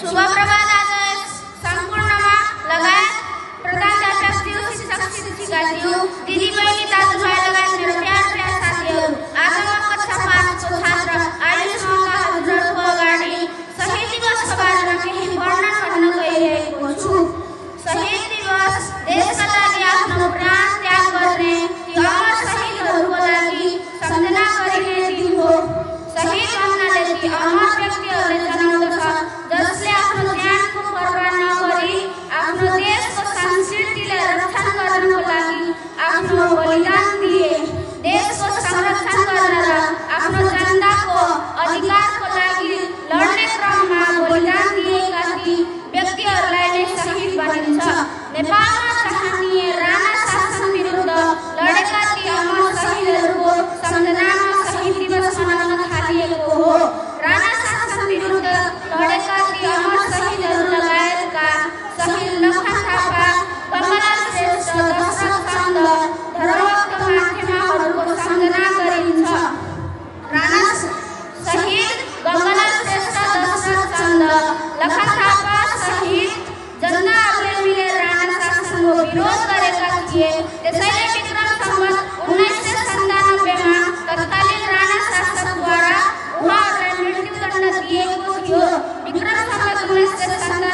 शुभ प्रभात आज सम्पूर्णमा लगायत प्रधानाध्यापकज्यू, शिक्षक-शिक्षिकाज्यू, दिदीबहिनी, दाजुभाइ लगायत मेरो प्यारा साथीहरू, आजको कक्षा 5 को छात्र आयुष मल्ल हजुरहरूको अगाडि शहीद दिवसको बारेमा केही वर्णन गर्न गइरहेको छु। शहीद दिवस देशका लागि आफ्नो प्राण त्याग गर्ने ती अमर शहीदहरूको लागि सम्झना गरिने दिन हो। शहीद भन्नाले ती अमर व्यक्तिहरूले जनाउँदछ जसले आफ्नो ज्यानको परवाह नगरी आफ्नो देशको संस्कृतिलाई रक्षण गर्नको लागि आफ्नो बलिदान दिए। देशको संरक्षण गरेर आफ्नो जनताको अधिकारको लागि लड्ने क्रममा बलिदान दिएका ती व्यक्तिहरूलाई नै शहीद भनिन्छ। नेपालमा चाहनिए राणा शासन विरुद्ध लडेका ती अमर शहीदहरूको सम्झनामा शहीद दिवस मनाउन थालिएको हो। राणा शासन विरुद्ध लडेका ती अमर शहीदहरू लगायतका शहीद लखन थापा, कमला श्रेष्ठ, दशरथ चन्द, धर्मभक्त माथेमाहरूको सम्झना गरिन्छ। राणा शहीद गङ्गला श्रेष्ठ, दशरथ चन्द, लखन थापा शहीद जनता आफूले मिलेर राणा शासनको विरोध गरेका थिए। त्यसैले विक्रम सम्वत 1997 मा तत्कालीन राणा शासकद्वारा उहाँहरूलाई मृत्युदण्ड दिएको थियो। विक्रम सम्वत 1997